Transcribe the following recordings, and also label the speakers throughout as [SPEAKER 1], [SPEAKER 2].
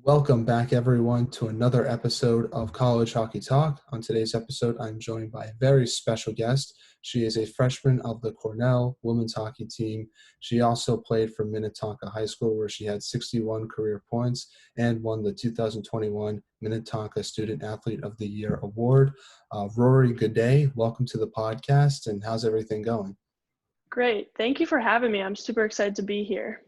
[SPEAKER 1] Welcome back, everyone, to another episode of College Hockey Talk. On today's episode, I'm joined by a very special guest. She is a freshman of the Cornell women's hockey team. She also played for Minnetonka High School, where she had 61 career points and won the 2021 Minnetonka Student Athlete of the Year award. Rory Guilday, welcome to the podcast, and how's everything going?
[SPEAKER 2] Great. Thank you for having me. I'm super excited to be here.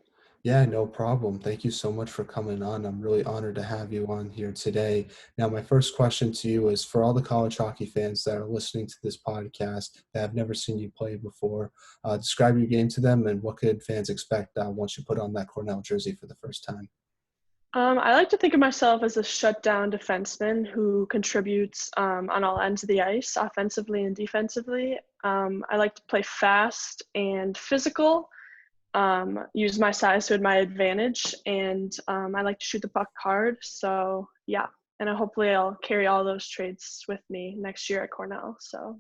[SPEAKER 1] Yeah, no problem. Thank you so much for coming on. I'm really honored to have you on here today. Now, my first question to you is for all the college hockey fans that are listening to this podcast that have never seen you play before, describe your game to them and what could fans expect once you put on that Cornell jersey for the first time?
[SPEAKER 2] I like to think of myself as a shutdown defenseman who contributes on all ends of the ice, offensively and defensively. I like to play fast and physical, use my size to my advantage, and I like to shoot the puck hard. So, yeah, and hopefully I'll carry all those traits with me next year at Cornell. So,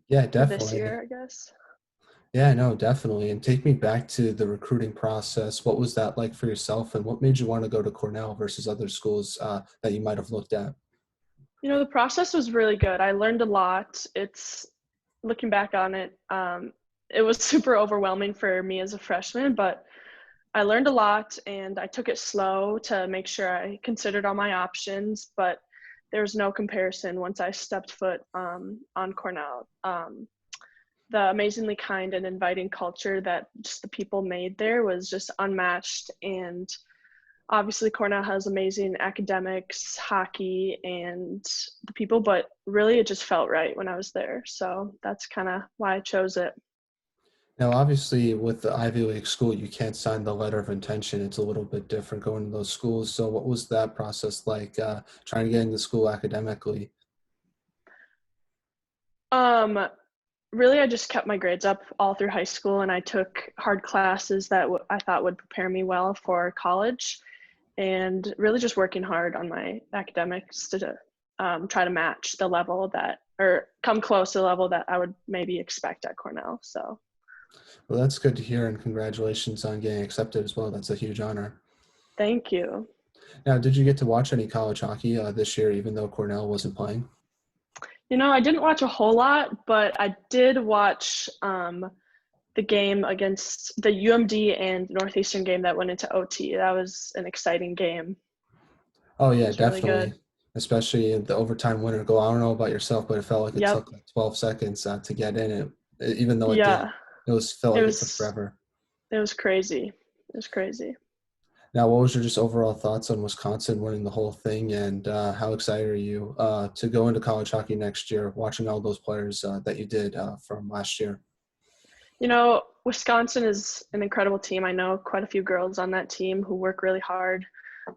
[SPEAKER 1] Yeah,
[SPEAKER 2] or this
[SPEAKER 1] definitely.
[SPEAKER 2] year, I guess.
[SPEAKER 1] Yeah, no, definitely. And take me back to the recruiting process. What was that like for yourself, and what made you want to go to Cornell versus other schools that you might have looked at?
[SPEAKER 2] The process was really good. I learned a lot. It's looking back on it, it was super overwhelming for me as a freshman, but I learned a lot and I took it slow to make sure I considered all my options. But there was no comparison once I stepped foot on Cornell. The amazingly kind and inviting culture that just the people made there was just unmatched. And obviously Cornell has amazing academics, hockey, and the people, but really it just felt right when I was there. So that's kind of why I chose it.
[SPEAKER 1] Now, obviously, with the Ivy League school, you can't sign the letter of intention. It's a little bit different going to those schools. So, what was that process like trying to get into school academically?
[SPEAKER 2] Um, Really, I just kept my grades up all through high school, and I took hard classes that I thought would prepare me well for college, and really just working hard on my academics to try to match the level that, or come close to the level that I would maybe expect at Cornell. So,
[SPEAKER 1] Well, that's good to hear, and congratulations on getting accepted as well. That's a huge honor.
[SPEAKER 2] thank you.
[SPEAKER 1] Now, did you get to watch any college hockey this year, even though Cornell wasn't playing?
[SPEAKER 2] I didn't watch a whole lot, but I did watch the game against the UMD and Northeastern game that went into OT. That was an exciting game.
[SPEAKER 1] Oh,
[SPEAKER 2] It
[SPEAKER 1] yeah,
[SPEAKER 2] was really
[SPEAKER 1] definitely.
[SPEAKER 2] good.
[SPEAKER 1] Especially in the overtime winner goal. I don't know about yourself, but it felt like it
[SPEAKER 2] Yep.
[SPEAKER 1] took like 12 seconds to get in it, even though it did.
[SPEAKER 2] Yeah.
[SPEAKER 1] Felt
[SPEAKER 2] It
[SPEAKER 1] like it took
[SPEAKER 2] was
[SPEAKER 1] forever.
[SPEAKER 2] it was crazy. It was crazy.
[SPEAKER 1] Now, what was your just overall thoughts on Wisconsin winning the whole thing, and how excited are you to go into college hockey next year, watching all those players that you did from last year?
[SPEAKER 2] Wisconsin is an incredible team. I know quite a few girls on that team who work really hard.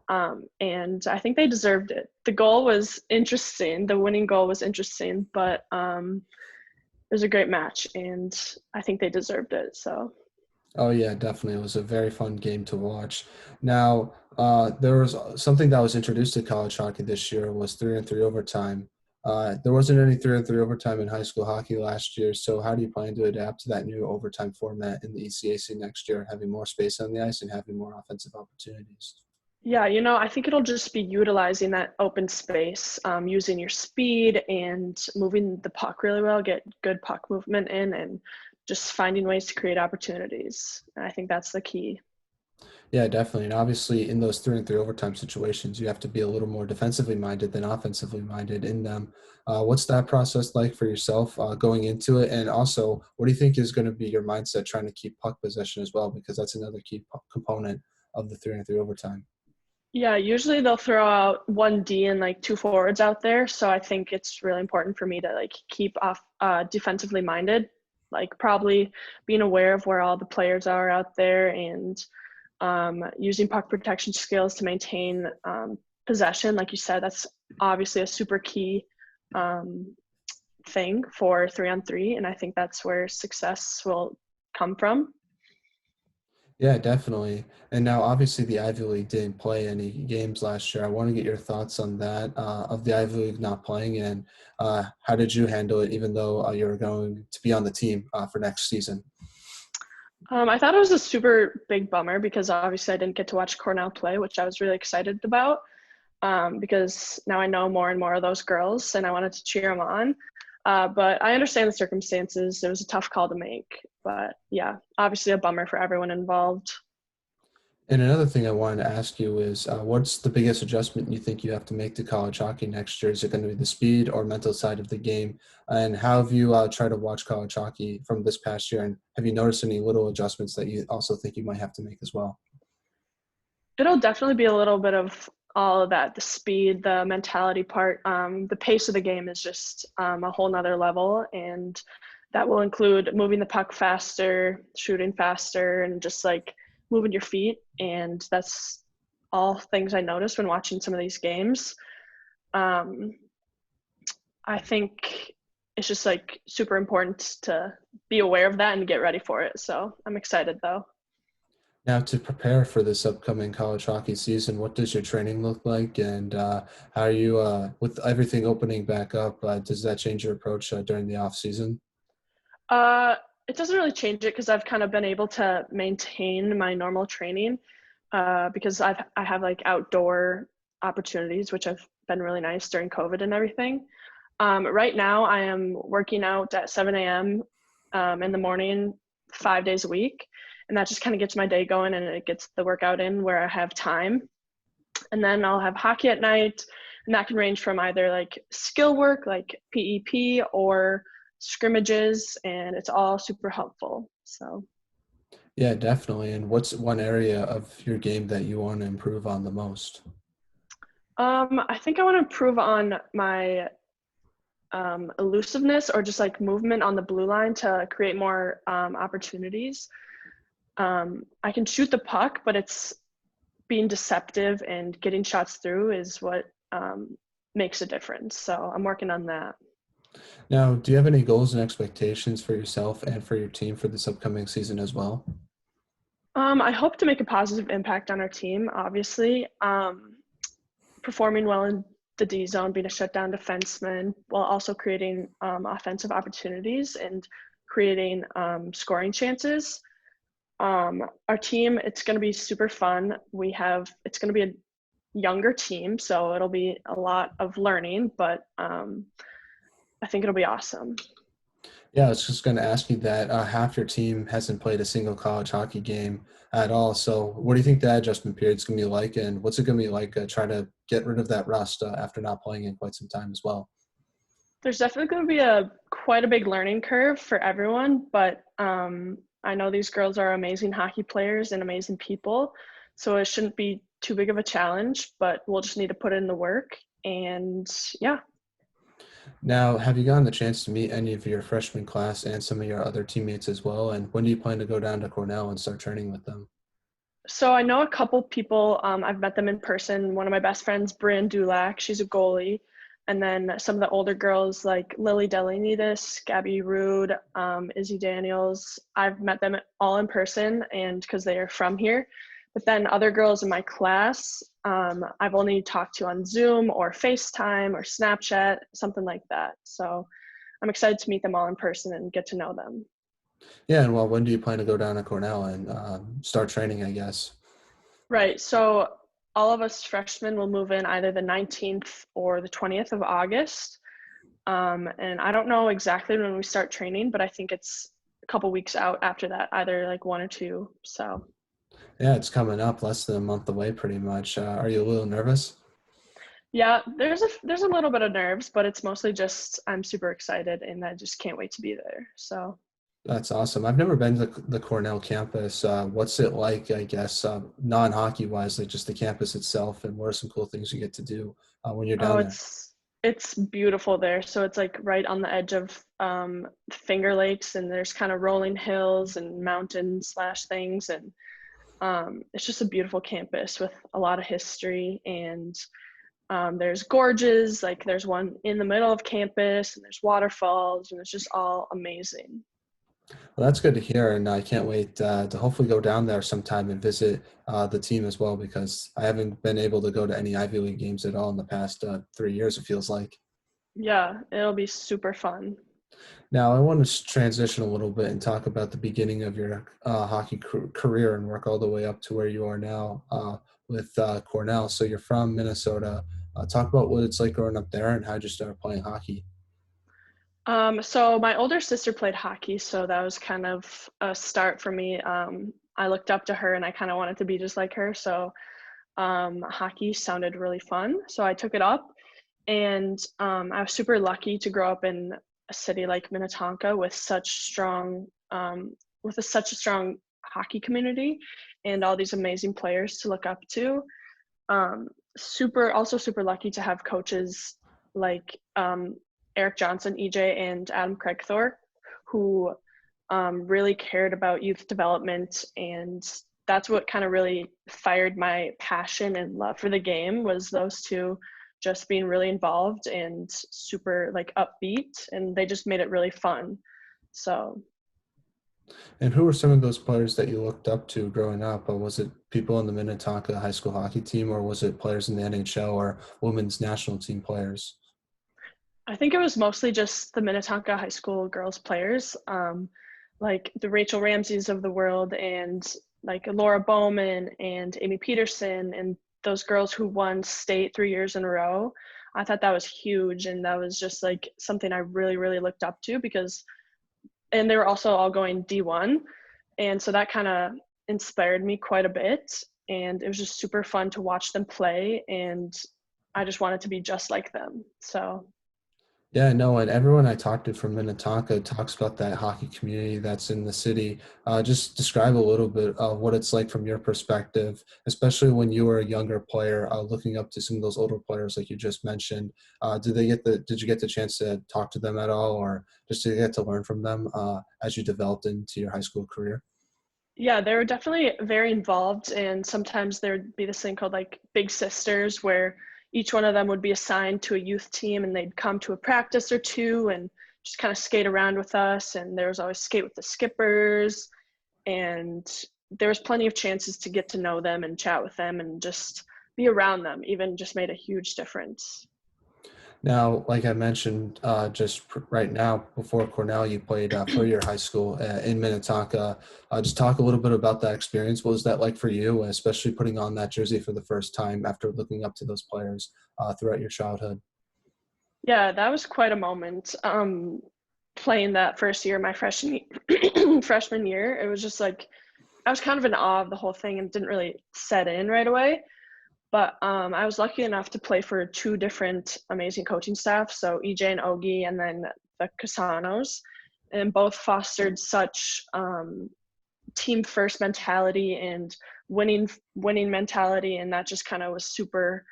[SPEAKER 2] And I think they deserved it. The goal was interesting. The winning goal was interesting, but it was a great match, and I think they deserved it. So,
[SPEAKER 1] Oh yeah, definitely. It was a very fun game to watch. Now, there was something that was introduced to college hockey this year was 3-on-3 overtime. There wasn't any 3-on-3 overtime in high school hockey last year. So, how do you plan to adapt to that new overtime format in the ECAC next year, having more space on the ice and having more offensive opportunities?
[SPEAKER 2] yeah, I think it'll just be utilizing that open space, using your speed and moving the puck really well, get good puck movement in, and just finding ways to create opportunities. And I think that's the key.
[SPEAKER 1] Yeah, definitely. And obviously, in those 3-on-3 overtime situations, you have to be a little more defensively minded than offensively minded in them. What's that process like for yourself going into it? And also, what do you think is going to be your mindset trying to keep puck possession as well? Because that's another key component of the 3-on-3 overtime.
[SPEAKER 2] Yeah, usually they'll throw out one D and like two forwards out there. So I think it's really important for me to like keep off defensively minded, like probably being aware of where all the players are out there and using puck protection skills to maintain possession. Like you said, that's obviously a super key um, thing for 3-on-3. And I think that's where success will come from.
[SPEAKER 1] Yeah, definitely. And now, obviously, the Ivy League didn't play any games last year. I want to get your thoughts on that of the Ivy League not playing, and how did you handle it, even though you're going to be on the team for next season?
[SPEAKER 2] I thought it was a super big bummer because obviously I didn't get to watch Cornell play, which I was really excited about because now I know more and more of those girls and I wanted to cheer them on. But I understand the circumstances. It was a tough call to make. But yeah, obviously a bummer for everyone involved.
[SPEAKER 1] And another thing I wanted to ask you is, what's the biggest adjustment you think you have to make to college hockey next year? Is it going to be the speed or mental side of the game? And how have you tried to watch college hockey from this past year? And have you noticed any little adjustments that you also think you might have to make as well?
[SPEAKER 2] It'll definitely be a little bit of all of that, the speed, the mentality part. The pace of the game is just a whole nother level. And that will include moving the puck faster, shooting faster, and just like moving your feet. And that's all things I noticed when watching some of these games. Um, I think it's just like super important to be aware of that and get ready for it. So I'm excited though.
[SPEAKER 1] Now, to prepare for this upcoming college hockey season, what does your training look like? And how are you, with everything opening back up, does that change your approach during the off season?
[SPEAKER 2] Uh, it doesn't really change it because I've kind of been able to maintain my normal training because I have like outdoor opportunities, which have been really nice during COVID and everything. Right now, I am working out at 7 a.m. In the morning, 5 days a week, and that just kind of gets my day going and it gets the workout in where I have time. And then I'll have hockey at night, and that can range from either like skill work, like PEP, or scrimmages, and it's all super helpful. So,
[SPEAKER 1] Yeah, definitely. And what's one area of your game that you want to improve on the most?
[SPEAKER 2] I think I want to improve on my elusiveness or just like movement on the blue line to create more opportunities. I can shoot the puck, but it's being deceptive and getting shots through is what makes a difference. So I'm working on that.
[SPEAKER 1] Now, do you have any goals and expectations for yourself and for your team for this upcoming season as well?
[SPEAKER 2] I hope to make a positive impact on our team, obviously. Performing well in the D zone, being a shutdown defenseman, while also creating offensive opportunities and creating scoring chances. Our team, it's going to be super fun. It's going to be a younger team, so it'll be a lot of learning, but I think it'll be awesome.
[SPEAKER 1] Yeah, I was just going to ask you that half your team hasn't played a single college hockey game at all. So, what do you think that adjustment period is going to be like, and what's it going to be like trying to get rid of that rust after not playing in quite some time as well?
[SPEAKER 2] There's definitely going to be a quite a big learning curve for everyone, but I know these girls are amazing hockey players and amazing people, so it shouldn't be too big of a challenge. But we'll just need to put in the work, and yeah.
[SPEAKER 1] Now, have you gotten the chance to meet any of your freshman class and some of your other teammates as well? And when do you plan to go down to Cornell and start training with them?
[SPEAKER 2] So I know a couple people. I've met them in person. One of my best friends, Bryn Dulac, she's a goalie. And then some of the older girls like Lily Delanidis, Gabby Rude, Izzy Daniels. I've met them all in person and because they are from here. But then other girls in my class, I've only talked to on Zoom or FaceTime or Snapchat, something like that. So I'm excited to meet them all in person and get to know them.
[SPEAKER 1] Yeah, and well, when do you plan to go down to Cornell and start training, I guess?
[SPEAKER 2] Right. So all of us freshmen will move in either the 19th or the 20th of August. And I don't know exactly when we start training, but I think it's a couple weeks out after that, either like one or two. So
[SPEAKER 1] Yeah, it's coming up less than a month away pretty much. Are you a little nervous?
[SPEAKER 2] yeah, there's a little bit of nerves, but it's mostly just I'm super excited and I just can't wait to be there. So
[SPEAKER 1] That's awesome. I've never been to the Cornell campus. What's it like, I guess, non-hockey wise, like just the campus itself, and what are some cool things you get to do when you're
[SPEAKER 2] oh,
[SPEAKER 1] down there?
[SPEAKER 2] it's beautiful there. So it's like right on the edge of Finger Lakes, and there's kind of rolling hills and mountains slash things, and it's just a beautiful campus with a lot of history. And there's gorges, like there's one in the middle of campus, and there's waterfalls, and it's just all amazing.
[SPEAKER 1] Well, that's good to hear, and I can't wait to hopefully go down there sometime and visit the team as well because I haven't been able to go to any Ivy League games at all in the past 3 years, it feels like.
[SPEAKER 2] Yeah, it'll be super fun.
[SPEAKER 1] Now, I want to transition a little bit and talk about the beginning of your hockey career and work all the way up to where you are now with Cornell. So you're from Minnesota. Talk about what it's like growing up there and how'd you start playing hockey?
[SPEAKER 2] So my older sister played hockey, so that was kind of a start for me. I looked up to her and I kind of wanted to be just like her. So hockey sounded really fun. So I took it up, and I was super lucky to grow up in a city like Minnetonka with such a strong hockey community and all these amazing players to look up to. Super lucky to have coaches like Eric Johnson, EJ, and Adam Craigthorpe, who really cared about youth development, and that's what kind of really fired my passion and love for the game. Was those two just being really involved and super like upbeat, and they just made it really fun. So
[SPEAKER 1] And who were some of those players that you looked up to growing up? Was it people on the Minnetonka high school hockey team, or was it players in the NHL or women's national team players?
[SPEAKER 2] I think it was mostly just the Minnetonka high school girls players, like the Rachel Ramseys of the world, and like Laura Bowman and Amy Peterson, and those girls who won state 3 years in a row. I thought that was huge, and that was just like something I really looked up to because, and they were also all going D1, and so that kind of inspired me quite a bit, and it was just super fun to watch them play, and I just wanted to be just like them. So
[SPEAKER 1] Yeah, no, and everyone I talked to from Minnetonka talks about that hockey community that's in the city. Just describe a little bit of what it's like from your perspective, especially when you were a younger player, looking up to some of those older players like you just mentioned. Did you get the chance to talk to them at all, or just to get to learn from them as you developed into your high school career?
[SPEAKER 2] yeah, they were definitely very involved, and sometimes there would be this thing called like Big Sisters, where each one of them would be assigned to a youth team, and they'd come to a practice or two and just kind of skate around with us. And there was always skate with the skippers, and there was plenty of chances to get to know them and chat with them and just be around them. Even just made a huge difference.
[SPEAKER 1] Now, like I mentioned, right now before Cornell, you played for your high school in Minnetonka. Just talk a little bit about that experience. What was that like for you, especially putting on that jersey for the first time after looking up to those players throughout your childhood?
[SPEAKER 2] Yeah, that was quite a moment. Playing that first year, my freshman freshman year, it was just like I was kind of in awe of the whole thing and didn't really set in right away. But I was lucky enough to play for two different amazing coaching staff, so EJ and Ogie, and then the Casanos, and both fostered such team first mentality and winning mentality, and that just kind of was super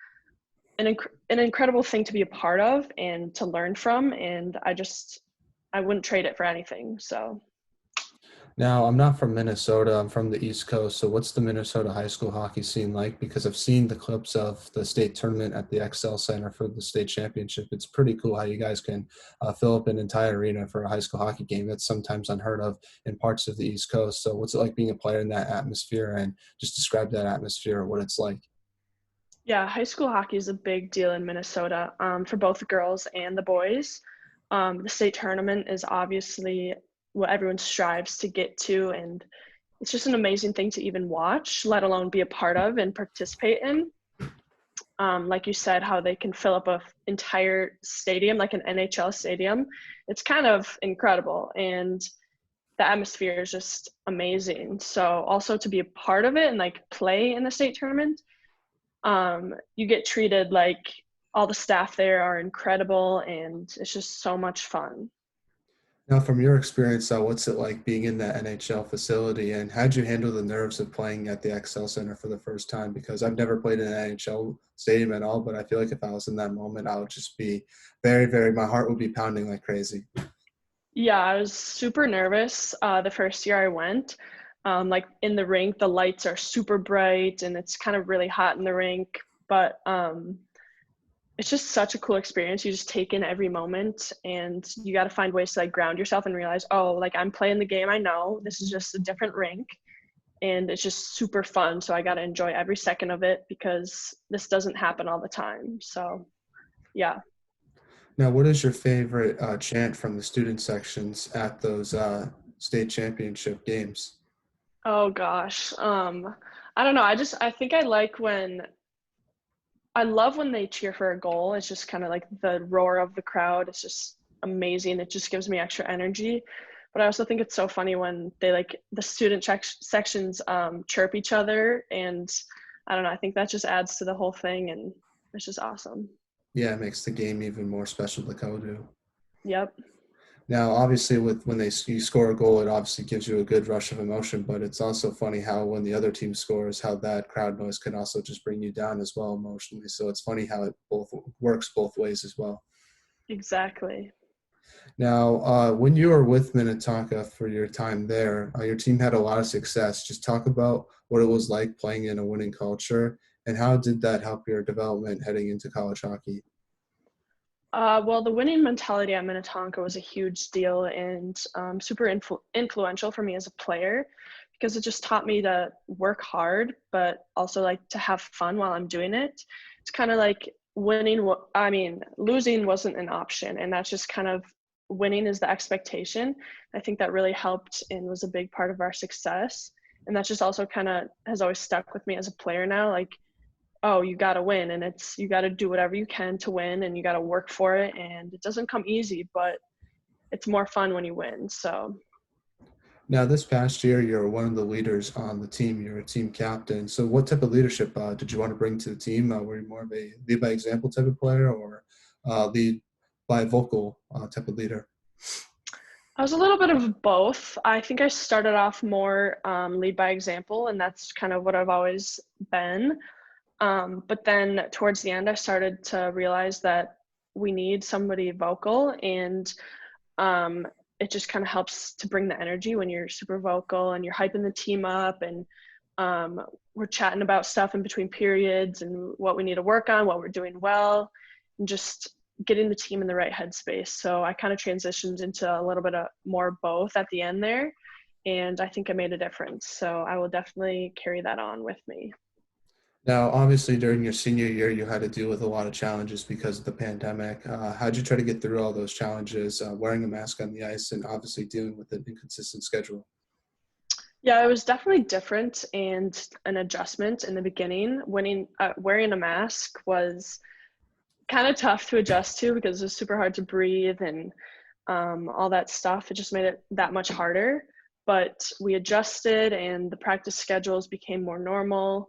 [SPEAKER 2] an incredible thing to be a part of and to learn from. And I wouldn't trade it for anything. So
[SPEAKER 1] Now, I'm not from Minnesota. I'm from the East Coast. So, what's the Minnesota high school hockey scene like? Because I've seen the clips of the state tournament at the XL Center for the state championship. It's pretty cool how you guys can fill up an entire arena for a high school hockey game. That's sometimes unheard of in parts of the East Coast. So, what's it like being a player in that atmosphere? And just describe that atmosphere, what it's like.
[SPEAKER 2] yeah, high school hockey is a big deal in Minnesota, for both the girls and the boys. The state tournament is obviously what everyone strives to get to, and it's just an amazing thing to even watch, let alone be a part of and participate in. Like you said, how they can fill up a entire stadium, like an NHL stadium. It's kind of incredible, and the atmosphere is just amazing. So also to be a part of it and like play in the state tournament, you get treated like all the staff there are incredible, and it's just so much fun.
[SPEAKER 1] Now, from your experience, what's it like being in that NHL facility, and how'd you handle the nerves of playing at the XL Center for the first time? Because I've never played in an NHL stadium at all, but I feel like if I was in that moment, I would just be my heart would be pounding like crazy.
[SPEAKER 2] Yeah, I was super nervous the first year I went. Like in the rink, the lights are super bright and it's kind of really hot in the rink, but it's just such a cool experience. You just take in every moment, and you got to find ways to like ground yourself and realize, oh, like I'm playing the game. I know this is just a different rink, and it's just super fun. So I got to enjoy every second of it because this doesn't happen all the time. So yeah.
[SPEAKER 1] Now, what is your favorite chant from the student sections at those state championship games?
[SPEAKER 2] Oh gosh. I don't know. I think I love when they cheer for a goal. It's just kind of like the roar of the crowd. It's just amazing. It just gives me extra energy. But I also think it's so funny when they like the sections chirp each other, and I don't know. I think that just adds to the whole thing, and it's just awesome.
[SPEAKER 1] Yeah, it makes the game even more special to go to.
[SPEAKER 2] Yep.
[SPEAKER 1] Now, obviously, with when you score a goal, it obviously gives you a good rush of emotion. But it's also funny how when the other team scores, how that crowd noise can also just bring you down as well emotionally. So it's funny how it both works both ways as well.
[SPEAKER 2] Exactly.
[SPEAKER 1] Now, when you were with Minnetonka for your time there, your team had a lot of success. Just talk about what it was like playing in a winning culture, and how did that help your development heading into college hockey?
[SPEAKER 2] Well, the winning mentality at Minnetonka was a huge deal and super influential for me as a player because it just taught me to work hard, but also like to have fun while I'm doing it. It's kind of like losing wasn't an option, and that's just kind of winning is the expectation. I think that really helped and was a big part of our success. And that just also kind of has always stuck with me as a player now. Like, oh, you got to win, and it's you got to do whatever you can to win, and you got to work for it, and it doesn't come easy, but it's more fun when you win. So
[SPEAKER 1] Now, this past year, you're one of the leaders on the team. You're a team captain. So, what type of leadership did you want to bring to the team? Were you more of a lead by example type of player, or lead by vocal type of leader?
[SPEAKER 2] I was a little bit of both. I think I started off more lead by example, and that's kind of what I've always been. But then towards the end, I started to realize that we need somebody vocal, and um, it just kind of helps to bring the energy when you're super vocal and you're hyping the team up, and um, we're chatting about stuff in between periods and what we need to work on, what we're doing well, and just getting the team in the right headspace. So I kind of transitioned into a little bit of more both at the end there, and I think I made a difference. So I will definitely carry that on with me.
[SPEAKER 1] Now, obviously, during your senior year, you had to deal with a lot of challenges because of the pandemic. How'd you try to get through all those challenges, wearing a mask on the ice and obviously dealing with an inconsistent schedule?
[SPEAKER 2] Yeah, it was definitely different and an adjustment in the beginning. Wearing a mask was kind of tough to adjust to because it was super hard to breathe and all that stuff. It just made it that much harder. But we adjusted and the practice schedules became more normal.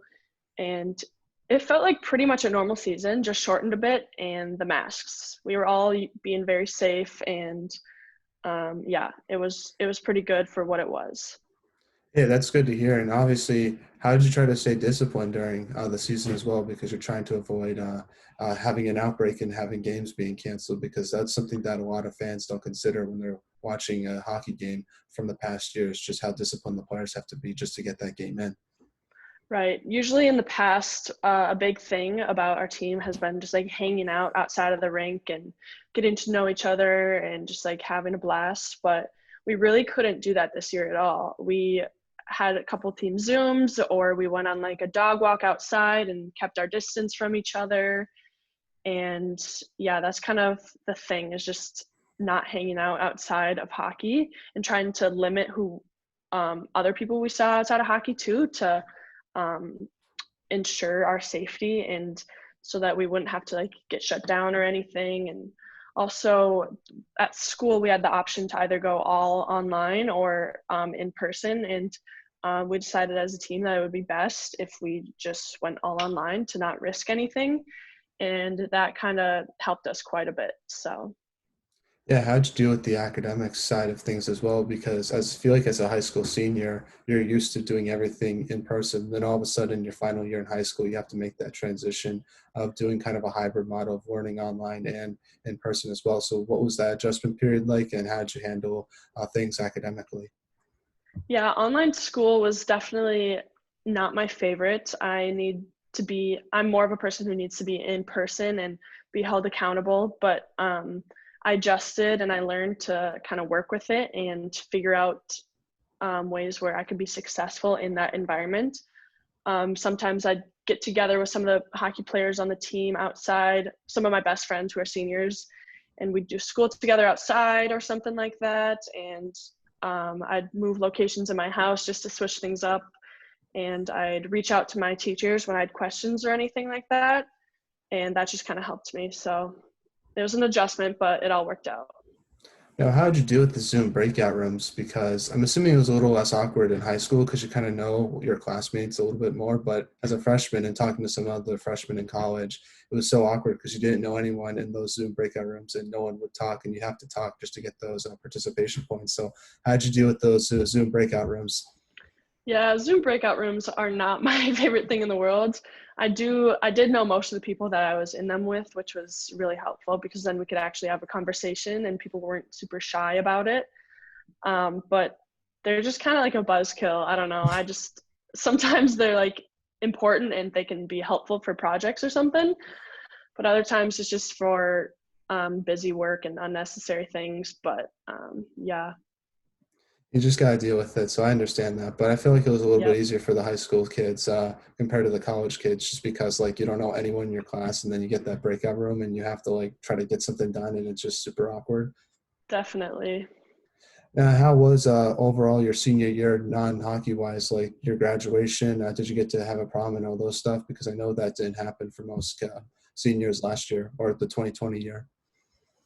[SPEAKER 2] And it felt like pretty much a normal season, just shortened a bit. And the masks, we were all being very safe. And yeah, it was pretty good for what it was.
[SPEAKER 1] Yeah, that's good to hear. And obviously, how did you try to stay disciplined during the season as well? Because you're trying to avoid having an outbreak and having games being canceled, because that's something that a lot of fans don't consider when they're watching a hockey game from the past years, just how disciplined the players have to be just to get that game in.
[SPEAKER 2] Right. Usually in the past, a big thing about our team has been just like hanging out outside of the rink and getting to know each other and just like having a blast. But we really couldn't do that this year at all. We had a couple team Zooms, or we went on like a dog walk outside and kept our distance from each other. And yeah, that's kind of the thing, is just not hanging out outside of hockey and trying to limit who other people we saw outside of hockey too, to um, ensure our safety and so that we wouldn't have to like get shut down or anything. And also at school, we had the option to either go all online or in person. And we decided as a team that it would be best if we just went all online to not risk anything. And that kind of helped us quite a bit. So
[SPEAKER 1] Yeah, how'd you deal with the academic side of things as well? Because I feel like as a high school senior, you're used to doing everything in person. Then all of a sudden, your final year in high school, you have to make that transition of doing kind of a hybrid model of learning online and in person as well. So, what was that adjustment period like, and how did you handle things academically?
[SPEAKER 2] yeah, online school was definitely not my favorite. I'm more of a person who needs to be in person and be held accountable, but I adjusted and I learned to kind of work with it and figure out ways where I could be successful in that environment. Sometimes I'd get together with some of the hockey players on the team outside, some of my best friends who are seniors, and we'd do school together outside or something like that. And I'd move locations in my house just to switch things up. And I'd reach out to my teachers when I had questions or anything like that. And that just kind of helped me. So it was an adjustment, but it all worked out.
[SPEAKER 1] Now, how did you deal with the Zoom breakout rooms? Because I'm assuming it was a little less awkward in high school because you kind of know your classmates a little bit more. But as a freshman and talking to some other freshmen in college, it was so awkward because you didn't know anyone in those Zoom breakout rooms and no one would talk, and you have to talk just to get those participation points. So how did you deal with those Zoom breakout rooms?
[SPEAKER 2] Yeah, Zoom breakout rooms are not my favorite thing in the world. I did know most of the people that I was in them with, which was really helpful because then we could actually have a conversation and people weren't super shy about it. But they're just kind of like a buzzkill. I don't know. Sometimes they're like important and they can be helpful for projects or something, but other times it's just for busy work and unnecessary things. But yeah.
[SPEAKER 1] You just got to deal with it. So I understand that. But I feel like it was a little bit
[SPEAKER 2] Yep.
[SPEAKER 1] easier for the high school kids compared to the college kids just because, like, you don't know anyone in your class and then you get that breakout room and you have to, like, try to get something done and it's just super awkward.
[SPEAKER 2] Definitely.
[SPEAKER 1] Now, how was overall your senior year non-hockey wise, like your graduation? Did you get to have a prom and all those stuff? Because I know that didn't happen for most seniors last year or the 2020 year.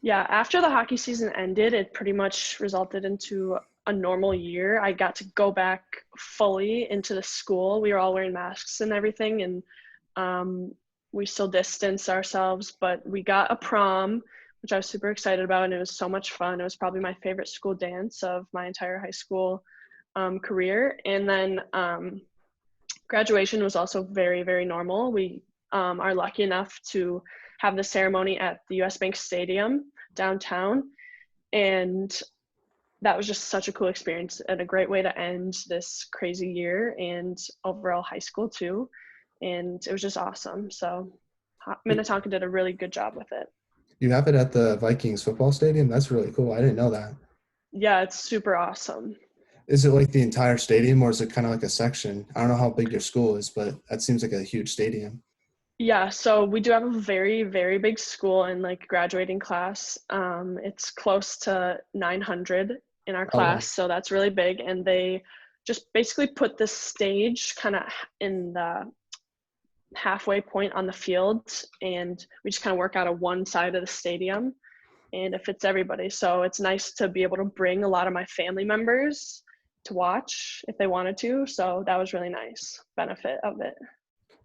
[SPEAKER 2] Yeah, after the hockey season ended, it pretty much resulted into a normal year. I got to go back fully into the school. We were all wearing masks and everything, and we still distanced ourselves, but we got a prom, which I was super excited about, and it was so much fun. It was probably my favorite school dance of my entire high school career. And then graduation was also very, very normal. We are lucky enough to have the ceremony at the US Bank Stadium downtown. And that was just such a cool experience and a great way to end this crazy year and overall high school too. And it was just awesome. So Minnetonka did a really good job with it.
[SPEAKER 1] You have it at the Vikings football stadium? That's really cool. I didn't know that.
[SPEAKER 2] Yeah, it's super awesome.
[SPEAKER 1] Is it like the entire stadium or is it kind of like a section? I don't know how big your school is, but that seems like a huge stadium.
[SPEAKER 2] Yeah, so we do have a very, very big school and like graduating class. It's close to 900 in our
[SPEAKER 1] Oh, wow.
[SPEAKER 2] class, so that's really big. And they just basically put the stage kind of in the halfway point on the field, and we just kind of work out of one side of the stadium, and it fits everybody. So it's nice to be able to bring a lot of my family members to watch if they wanted to. So that was really nice benefit of it.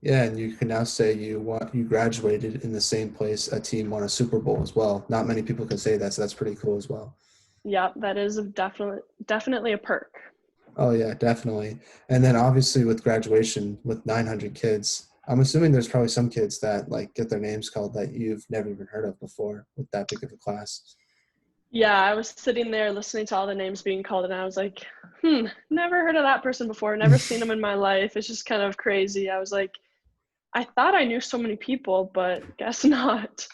[SPEAKER 1] Yeah, and you can now say you graduated in the same place a team won a Super Bowl as well. Not many people can say that, so that's pretty cool as well.
[SPEAKER 2] Yeah, that is definitely a perk.
[SPEAKER 1] Oh yeah, definitely. And then obviously with graduation with 900 kids, I'm assuming there's probably some kids that like get their names called that you've never even heard of before with that big of a class.
[SPEAKER 2] Yeah, I was sitting there listening to all the names being called, and I was like, never heard of that person before, never seen them in my life. It's just kind of crazy. I was like, I thought I knew so many people, but guess not.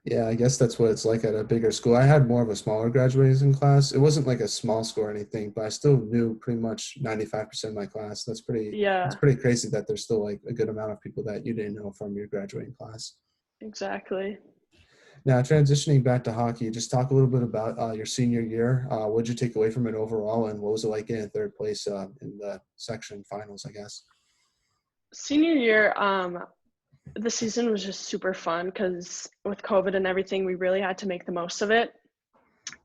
[SPEAKER 1] Yeah, I guess that's what it's like at a bigger school. I had more of a smaller graduating class. It wasn't like a small school or anything, but I still knew pretty much 95% of my class. That's
[SPEAKER 2] Yeah,
[SPEAKER 1] pretty crazy that there's still like a good amount of people that you didn't know from your graduating class.
[SPEAKER 2] exactly.
[SPEAKER 1] Now, transitioning back to hockey, just talk a little bit about your senior year. What did you take away from it overall, and what was it like getting third place in the section finals, I guess?
[SPEAKER 2] Senior year, the season was just super fun because with COVID and everything, we really had to make the most of it.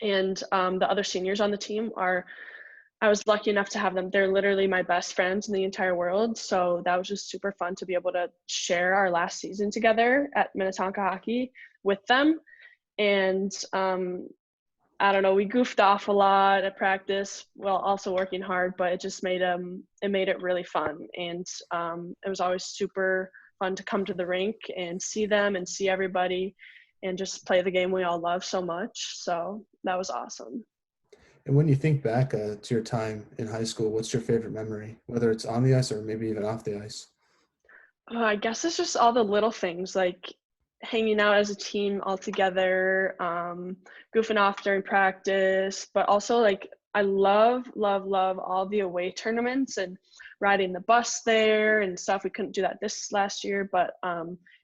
[SPEAKER 2] And the other seniors on the team I was lucky enough to have them. They're literally my best friends in the entire world. So that was just super fun to be able to share our last season together at Minnetonka Hockey with them. And I don't know, we goofed off a lot at practice while also working hard, but it just made it really fun. And it was always super fun to come to the rink and see them and see everybody and just play the game we all love so much. So that was awesome.
[SPEAKER 1] And when you think back to your time in high school, what's your favorite memory, whether it's on the ice or maybe even off the ice?
[SPEAKER 2] I guess it's just all the little things like hanging out as a team all together, goofing off during practice, but also like I love, love, love all the away tournaments and riding the bus there and stuff. We couldn't do that this last year, but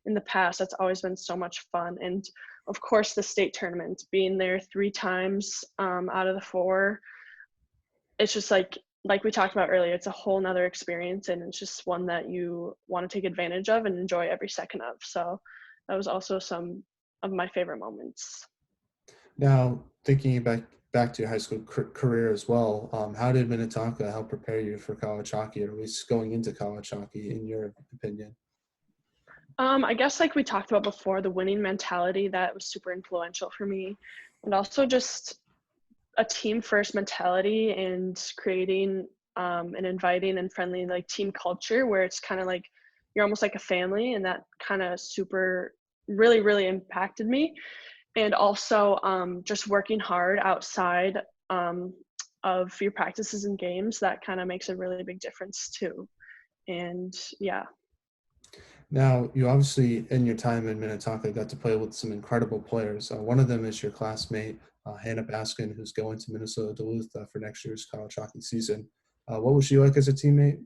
[SPEAKER 2] in the past, that's always been so much fun. And of course, the state tournament, being there 3 times out of the 4. It's just like we talked about earlier, it's a whole nother experience, and it's just one that you want to take advantage of and enjoy every second of. So that was also some of my favorite moments.
[SPEAKER 1] Now, thinking back to your high school career as well, how did Minnetonka help prepare you for college hockey, or at least going into college hockey, in your opinion?
[SPEAKER 2] I guess like we talked about before, the winning mentality, that was super influential for me, and also just a team first mentality and creating an inviting and friendly like team culture where it's kind of like you're almost like a family, and that kind of super really impacted me. And also just working hard outside of your practices and games, that kind of makes a really big difference too. And yeah.
[SPEAKER 1] Now, you obviously, in your time in Minnetonka, got to play with some incredible players. One of them is your classmate, Hannah Baskin, who's going to Minnesota Duluth for next year's college hockey season. What was she like as a teammate,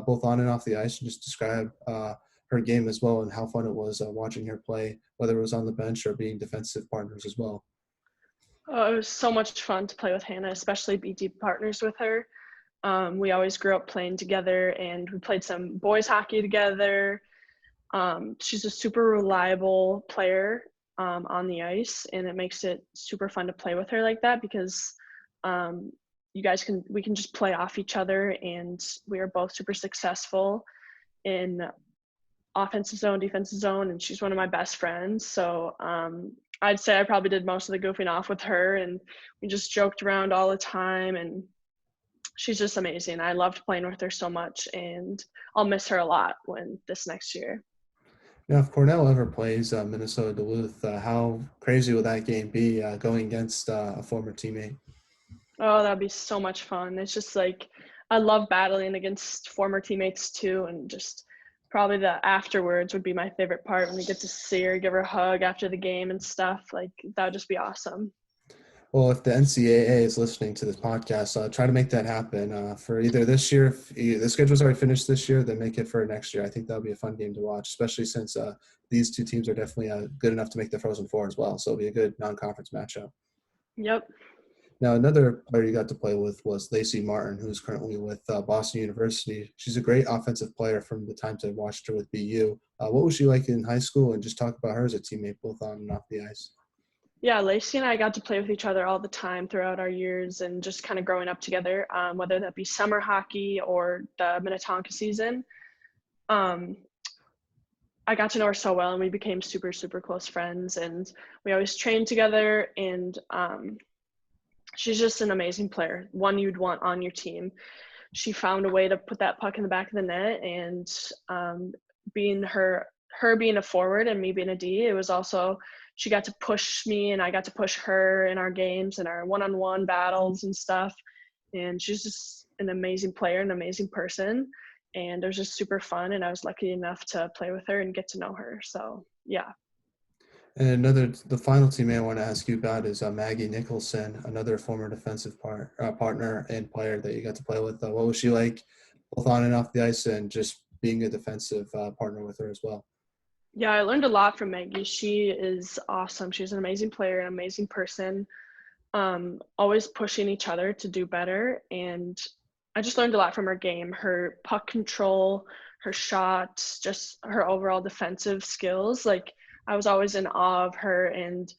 [SPEAKER 1] both on and off the ice? And just describe her game as well and how fun it was watching her play, whether it was on the bench or being defensive partners as well.
[SPEAKER 2] Oh, it was so much fun to play with Hannah, especially be deep partners with her. We always grew up playing together, and we played some boys hockey together. She's a super reliable player on the ice, and it makes it super fun to play with her like that because we can just play off each other, and we are both super successful in offensive zone, defensive zone, and she's one of my best friends. So I'd say I probably did most of the goofing off with her, and we just joked around all the time, and she's just amazing. I loved playing with her so much, and I'll miss her a lot when this next year.
[SPEAKER 1] Now, if Cornell ever plays Minnesota Duluth, how crazy will that game be going against a former teammate?
[SPEAKER 2] Oh, that'd be so much fun. It's just like I love battling against former teammates too, and just probably the afterwards would be my favorite part when we get to see her, give her a hug after the game and stuff. Like that would just be awesome.
[SPEAKER 1] Well, if the NCAA is listening to this podcast, try to make that happen for either this year. If the schedule's already finished this year, then make it for next year. I think that'll be a fun game to watch, especially since these two teams are definitely good enough to make the Frozen Four as well. So it'll be a good non-conference matchup.
[SPEAKER 2] Yep.
[SPEAKER 1] Now, another player you got to play with was Lacey Martin, who's currently with Boston University. She's a great offensive player from the times I watched her with BU. What was she like in high school? And just talk about her as a teammate, both on and off the ice.
[SPEAKER 2] Yeah, Lacey and I got to play with each other all the time throughout our years and just kind of growing up together, whether that be summer hockey or the Minnetonka season. Um, I got to know her so well, and we became super close friends, and we always trained together, and she's just an amazing player, one you'd want on your team. She found a way to put that puck in the back of the net, and being her being a forward and me being a D, it was also she got to push me and I got to push her in our games and our one-on-one battles and stuff. And she's just an amazing player, an amazing person, and it was just super fun. And I was lucky enough to play with her and get to know her. So yeah.
[SPEAKER 1] And the final teammate I want to ask you about is Maggie Nicholson, another former defensive partner and player that you got to play with. What was she like, both on and off the ice, and just being a defensive partner with her as well?
[SPEAKER 2] Yeah, I learned a lot from Maggie. She is awesome. She's an amazing player, an amazing person, always pushing each other to do better. And I just learned a lot from her game, her puck control, her shots, just her overall defensive skills. Like I was always in awe of her, and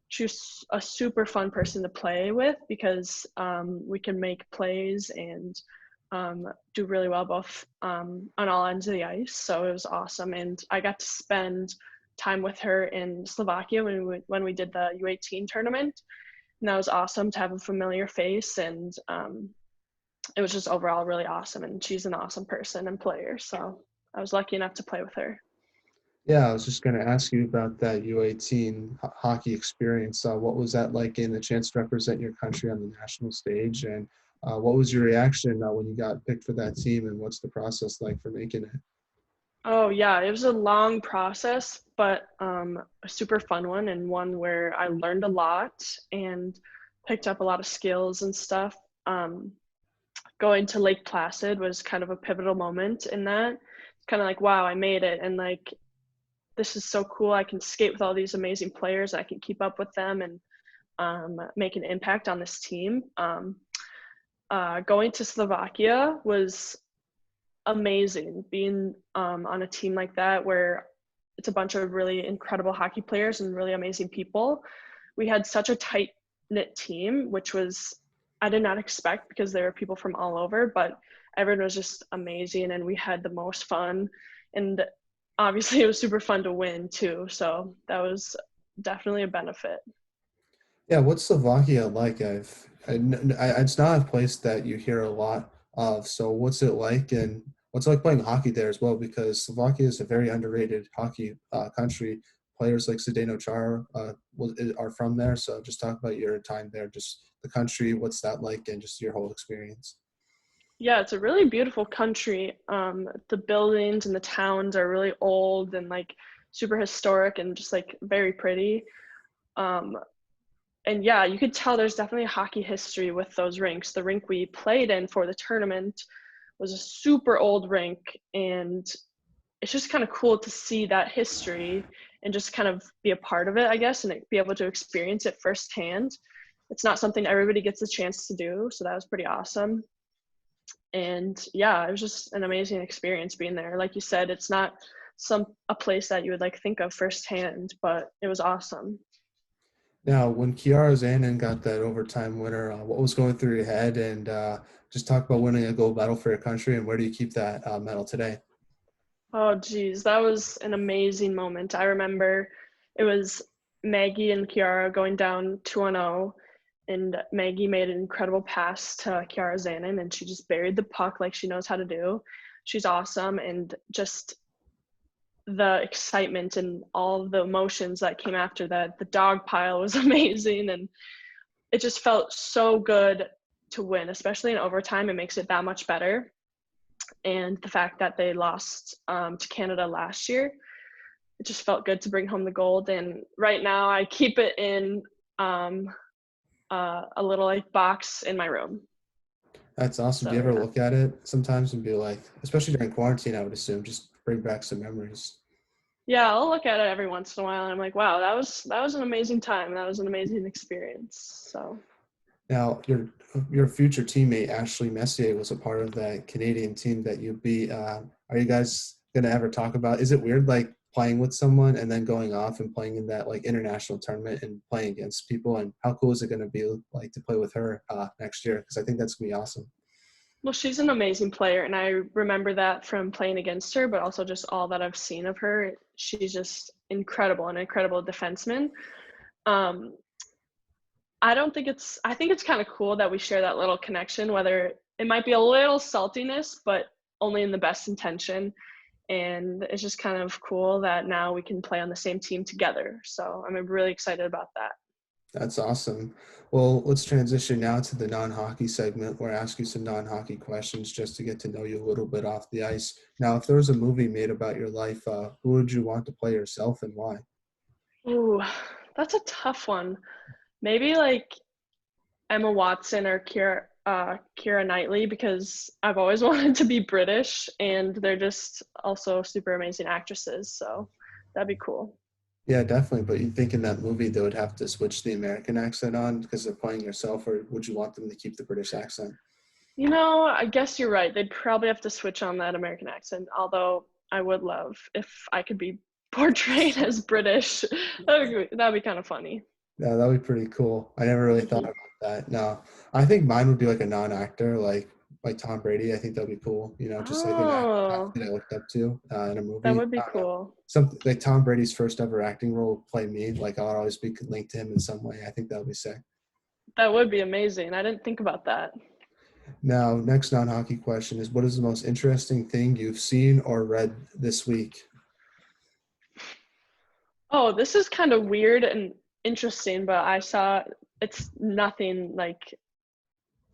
[SPEAKER 2] she was a super fun person to play with because we can make plays and do really well both on all ends of the ice. So it was awesome, and I got to spend time with her in Slovakia when we did the U18 tournament, and that was awesome to have a familiar face, and it was just overall really awesome. And she's an awesome person and player, so I was lucky enough to play with her.
[SPEAKER 1] Yeah, I was just going to ask you about that U18 hockey experience. What was that like, getting the chance to represent your country on the national stage? And what was your reaction when you got picked for that team? And what's the process like for making it?
[SPEAKER 2] Oh yeah, it was a long process, but a super fun one, and one where I learned a lot and picked up a lot of skills and stuff. Going to Lake Placid was kind of a pivotal moment in that. It's kind of like, wow, I made it, and like this is so cool. I can skate with all these amazing players. I can keep up with them and make an impact on this team. Going to Slovakia was amazing. Being on a team like that where it's a bunch of really incredible hockey players and really amazing people. We had such a tight-knit team, which was I did not expect because there were people from all over, but everyone was just amazing and we had the most fun. And obviously it was super fun to win too. So that was definitely a benefit.
[SPEAKER 1] Yeah, what's Slovakia like? It's not a place that you hear a lot of. So what's it like, and what's it like playing hockey there as well? Because Slovakia is a very underrated hockey country. Players like Zdeno Chara are from there. So just talk about your time there, just the country, what's that like, and just your whole experience.
[SPEAKER 2] Yeah, it's a really beautiful country. The buildings and the towns are really old and like super historic and just like very pretty. Um, and yeah, you could tell there's definitely a hockey history with those rinks. The rink we played in for the tournament was a super old rink, and it's just kind of cool to see that history and just kind of be a part of it, I guess, and be able to experience it firsthand. It's not something everybody gets a chance to do, so that was pretty awesome. And yeah, it was just an amazing experience being there. Like you said, it's not a place that you would like think of firsthand, but it was awesome.
[SPEAKER 1] Now, when Kiara Zanin got that overtime winner, what was going through your head? And just talk about winning a gold medal for your country, and where do you keep that medal today?
[SPEAKER 2] Oh geez, that was an amazing moment. I remember it was Maggie and Kiara going down 2-0, and Maggie made an incredible pass to Kiara Zanin, and she just buried the puck like she knows how to do. She's awesome, and just the excitement and all the emotions that came after that. The dog pile was amazing, and it just felt so good to win, especially in overtime. It makes it that much better. And the fact that they lost to Canada last year, it just felt good to bring home the gold. And right now, I keep it in a little like box in my room.
[SPEAKER 1] That's awesome. Do
[SPEAKER 2] So
[SPEAKER 1] you ever
[SPEAKER 2] yeah,
[SPEAKER 1] look at it sometimes and be like, especially during quarantine, I would assume, just bring back some memories?
[SPEAKER 2] yeah, I'll look at it every once in a while, and I'm like, wow, that was an amazing time. That was an amazing experience. So.
[SPEAKER 1] Now, your future teammate Ashley Messier was a part of that Canadian team that you beat. Are you guys gonna ever talk about? Is it weird like playing with someone and then going off and playing in that like international tournament and playing against people? And how cool is it gonna be like to play with her next year? Because I think that's gonna be awesome.
[SPEAKER 2] Well, she's an amazing player, and I remember that from playing against her, but also just all that I've seen of her. She's just incredible, an incredible defenseman. Um, I don't think I think it's kind of cool that we share that little connection, whether it might be a little saltiness, but only in the best intention. And it's just kind of cool that now we can play on the same team together. So I'm really excited about that.
[SPEAKER 1] That's awesome. Well, let's transition now to the non-hockey segment where I ask you some non-hockey questions just to get to know you a little bit off the ice. Now, if there was a movie made about your life, who would you want to play yourself and why?
[SPEAKER 2] Ooh, that's a tough one. Maybe like Emma Watson or Keira Knightley, because I've always wanted to be British and they're just also super amazing actresses. So that'd be cool.
[SPEAKER 1] Yeah, definitely. But you think in that movie they would have to switch the American accent on because they're playing yourself, or would you want them to keep the British accent?
[SPEAKER 2] I guess you're right. They'd probably have to switch on that American accent, although I would love if I could be portrayed as British. That'd be kind of funny.
[SPEAKER 1] Yeah, that would be pretty cool. I never really thought
[SPEAKER 2] Hmm.
[SPEAKER 1] about that. No, I think mine would be like a non-actor, like Tom Brady. I think that'd be cool. You know, just like an
[SPEAKER 2] Oh,
[SPEAKER 1] athlete I looked up to in a
[SPEAKER 2] that
[SPEAKER 1] movie.
[SPEAKER 2] would be
[SPEAKER 1] I don't know.
[SPEAKER 2] cool.
[SPEAKER 1] Something like Tom Brady's first ever acting role would play me. Like I'll always be linked to him in some way. I think that would be sick.
[SPEAKER 2] That would be amazing. I didn't think about that.
[SPEAKER 1] Now, next non-hockey question is: what is the most interesting thing you've seen or read this week?
[SPEAKER 2] Oh, this is kind of weird and interesting, but I saw it's nothing like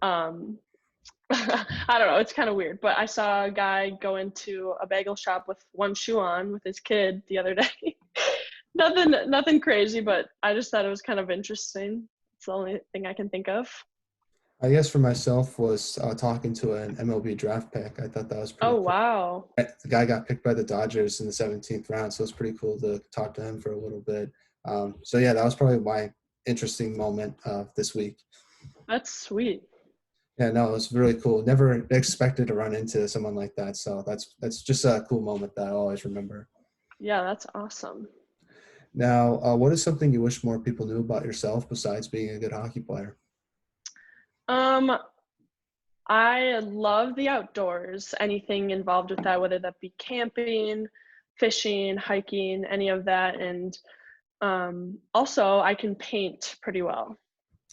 [SPEAKER 2] um I don't know, it's kind of weird, but I saw a guy go into a bagel shop with one shoe on with his kid the other day. Nothing crazy, but I just thought it was kind of interesting. It's the only thing I can think of.
[SPEAKER 1] I guess for myself was talking to an MLB draft pick. I thought that was pretty
[SPEAKER 2] Oh,
[SPEAKER 1] cool.
[SPEAKER 2] wow.
[SPEAKER 1] The guy got picked by the Dodgers in the 17th round, so it's pretty cool to talk to him for a little bit. So yeah, that was probably my interesting moment this week.
[SPEAKER 2] That's sweet.
[SPEAKER 1] Yeah, no, it was really cool. Never expected to run into someone like that, so that's just a cool moment that I'll always remember.
[SPEAKER 2] Yeah, that's awesome.
[SPEAKER 1] Now, what is something you wish more people knew about yourself besides being a good hockey player?
[SPEAKER 2] Um, I love the outdoors, anything involved with that, whether that be camping, fishing, hiking, any of that. And also, I can paint pretty well.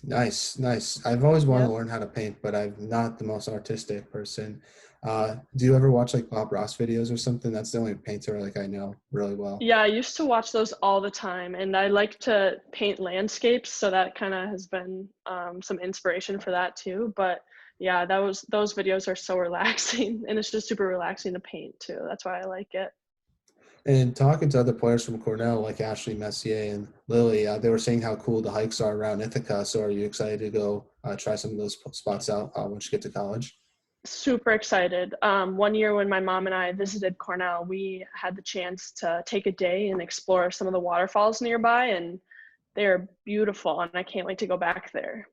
[SPEAKER 1] Nice, nice. I've always wanted to
[SPEAKER 2] Yep.
[SPEAKER 1] learn how to paint, but I'm not the most artistic person. Do you ever watch like Bob Ross videos or something? That's the only painter like I know really well.
[SPEAKER 2] Yeah, I used to watch those all the time, and I like to paint landscapes, so that kind of has been some inspiration for that too. But yeah, those videos are so relaxing, and it's just super relaxing to paint too. That's why I like it.
[SPEAKER 1] And talking to other players from Cornell, like Ashley Messier and Lily, they were saying how cool the hikes are around Ithaca. So, are you excited to go try some of those spots out once you get to college?
[SPEAKER 2] Super excited. One year when my mom and I visited Cornell, we had the chance to take a day and explore some of the waterfalls nearby, and they're beautiful, and I can't wait to go back there.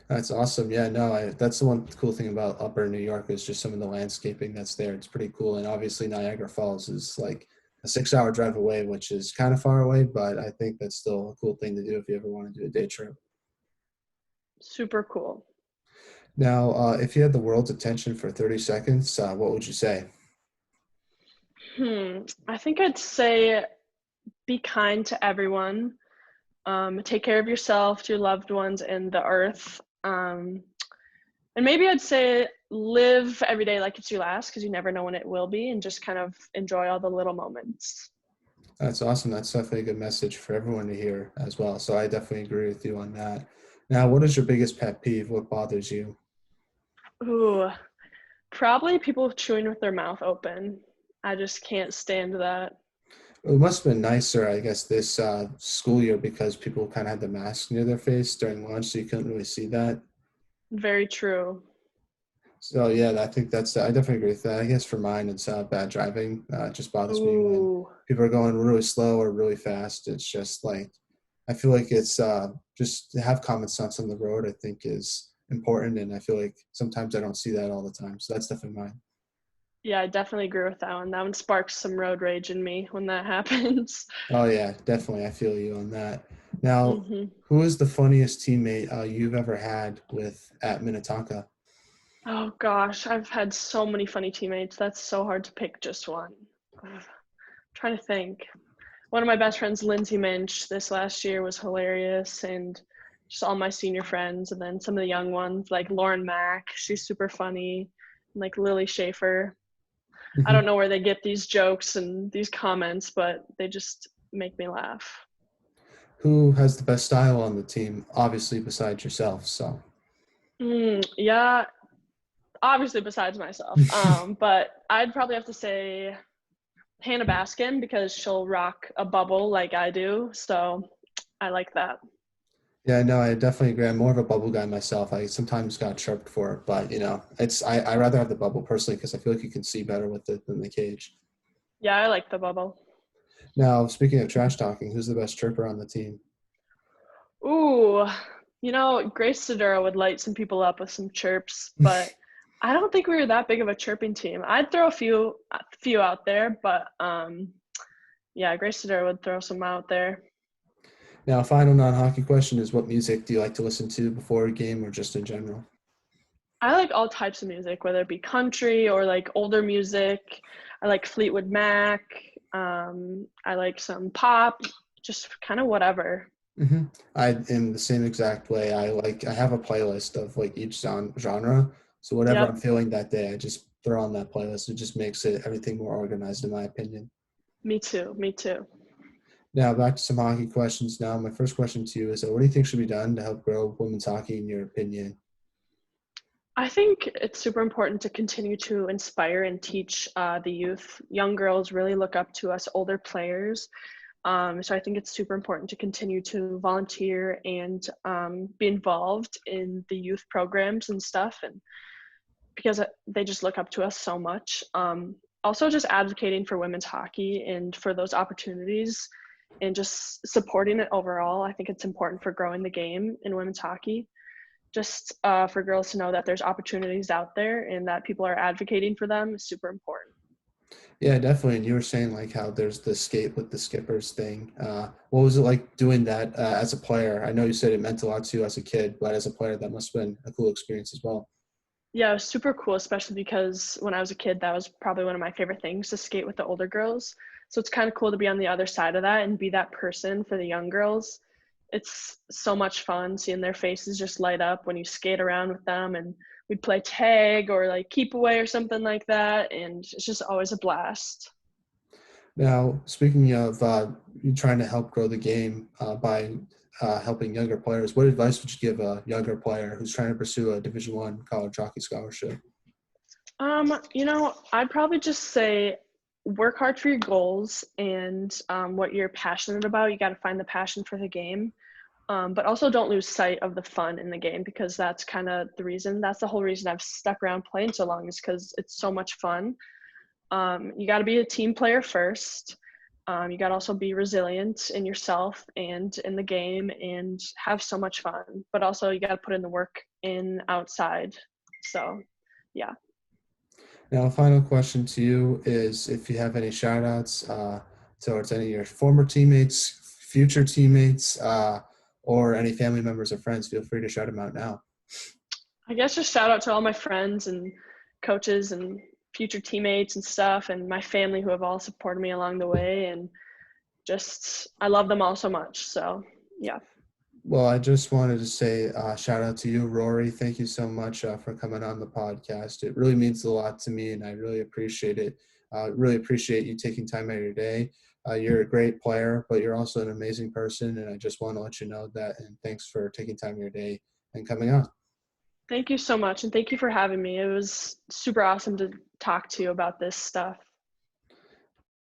[SPEAKER 1] That's awesome. Yeah, no, that's the one cool thing about Upper New York is just some of the landscaping that's there. It's pretty cool. And obviously, Niagara Falls is like a 6 hour drive away, which is kind of far away, but I think that's still a cool thing to do if you ever want to do a day trip.
[SPEAKER 2] Super cool.
[SPEAKER 1] Now, if you had the world's attention for 30 seconds, what would you say?
[SPEAKER 2] I think I'd say be kind to everyone. Take care of yourself, your loved ones, and the earth. And maybe I'd say live every day like it's your last because you never know when it will be, and just kind of enjoy all the little moments.
[SPEAKER 1] That's awesome. That's definitely a good message for everyone to hear as well. So I definitely agree with you on that. Now, what is your biggest pet peeve? What bothers you?
[SPEAKER 2] Ooh, probably people chewing with their mouth open. I just can't stand that.
[SPEAKER 1] It must have been nicer, I guess, this school year because people kind of had the mask near their face during lunch, so you couldn't really see that.
[SPEAKER 2] Very true.
[SPEAKER 1] So yeah, I think I definitely agree with that. I guess for mine, it's bad driving. It just bothers me when
[SPEAKER 2] Ooh,
[SPEAKER 1] people are going really slow or really fast. It's just like I feel like it's just to have common sense on the road. I think is important, and I feel like sometimes I don't see that all the time. So that's definitely mine.
[SPEAKER 2] yeah, I definitely agree with that one. That one sparks some road rage in me when that happens.
[SPEAKER 1] Oh yeah, definitely. I feel you on that. Now,
[SPEAKER 2] hmm
[SPEAKER 1] who is the funniest teammate you've ever had with at Minnetonka?
[SPEAKER 2] Oh gosh, I've had so many funny teammates. That's so hard to pick just one. Ugh, trying to think. One of my best friends, Lindsay Minch, this last year was hilarious, and just all my senior friends, and then some of the young ones like Lauren Mack. She's super funny, and like Lily Schaefer. I don't
[SPEAKER 1] Mhm.
[SPEAKER 2] know where they get these jokes and these comments, but they just make me laugh.
[SPEAKER 1] Who has the best style on the team? Obviously, besides yourself. So.
[SPEAKER 2] Yeah, obviously besides myself. But I'd probably have to say Hannah Baskin because she'll rock a bubble like I do. So I like that.
[SPEAKER 1] Yeah, no, I definitely agree. I'm more of a bubble guy myself. I sometimes got chirped for it, but I rather have the bubble personally because I feel like you can see better with it than the cage.
[SPEAKER 2] Yeah, I like the bubble.
[SPEAKER 1] Now, speaking of trash talking, who's the best chirper on the team?
[SPEAKER 2] Ooh, Grace Sedura would light some people up with some chirps, but I don't think we were that big of a chirping team. I'd throw a few out there, but yeah, Grace Sedura would throw some out there.
[SPEAKER 1] Now, final non-hockey question is: what music do you like to listen to before a game or just in general?
[SPEAKER 2] I like all types of music, whether it be country or like older music. I like Fleetwood Mac. I like some pop, just kind of whatever.
[SPEAKER 1] hmm I am the same exact way. I have a playlist of like each genre. So whatever I'm
[SPEAKER 2] Yep,
[SPEAKER 1] feeling that day, I just throw on that playlist. It just makes it everything more organized, in my opinion.
[SPEAKER 2] me too, me too.
[SPEAKER 1] Now back to some hockey questions. Now, my first question to you is: what do you think should be done to help grow women's hockey, in your opinion?
[SPEAKER 2] I think it's super important to continue to inspire and teach the youth. Young girls really look up to us older players So I think it's super important to continue to volunteer and be involved in the youth programs and stuff, and because they just look up to us so much. Also, just advocating for women's hockey and for those opportunities and just supporting it overall. I think it's important for growing the game in women's hockey. Just for girls to know that there's opportunities out there and that people are advocating for them is super important.
[SPEAKER 1] Yeah, definitely. And you were saying like how there's the skate with the skippers thing. What was it like doing that as a player? I know you said it meant a lot to you as a kid, but as a player, that must have been a cool experience as well.
[SPEAKER 2] Yeah, it was super cool, especially because when I was a kid, that was probably one of my favorite things, to skate with the older girls. So it's kind of cool to be on the other side of that and be that person for the young girls. It's so much fun seeing their faces just light up when you skate around with them, and we'd play tag or like keep away or something like that. And it's just always a blast.
[SPEAKER 1] Now, speaking of you trying to help grow the game by helping younger players, what advice would you give a younger player who's trying to pursue a Division I college hockey scholarship?
[SPEAKER 2] I'd probably just say work hard for your goals and what you're passionate about. You got to find the passion for the game. But also don't lose sight of the fun in the game, because that's kind of that's the whole reason I've stuck around playing so long, is because it's so much fun. You got to be a team player first. You got to also be resilient in yourself and in the game and have so much fun. But also you got to put in the work in outside. So, yeah.
[SPEAKER 1] Now, a final question to you is if you have any shout outs towards any of your former teammates, future teammates, or any family members or friends, feel free to shout them out now.
[SPEAKER 2] I guess just shout out to all my friends and coaches and future teammates and stuff, and my family who have all supported me along the way. And just, I love them all so much. So, yeah.
[SPEAKER 1] Well, I just wanted to say shout out to you, Rory. Thank you so much for coming on the podcast. It really means a lot to me, and I really appreciate it. Really appreciate you taking time out of your day. You're a great player, but you're also an amazing person, and I just want to let you know that. And thanks for taking time of your day and coming on.
[SPEAKER 2] Thank you so much. And thank you for having me. It was super awesome to talk to you about this stuff.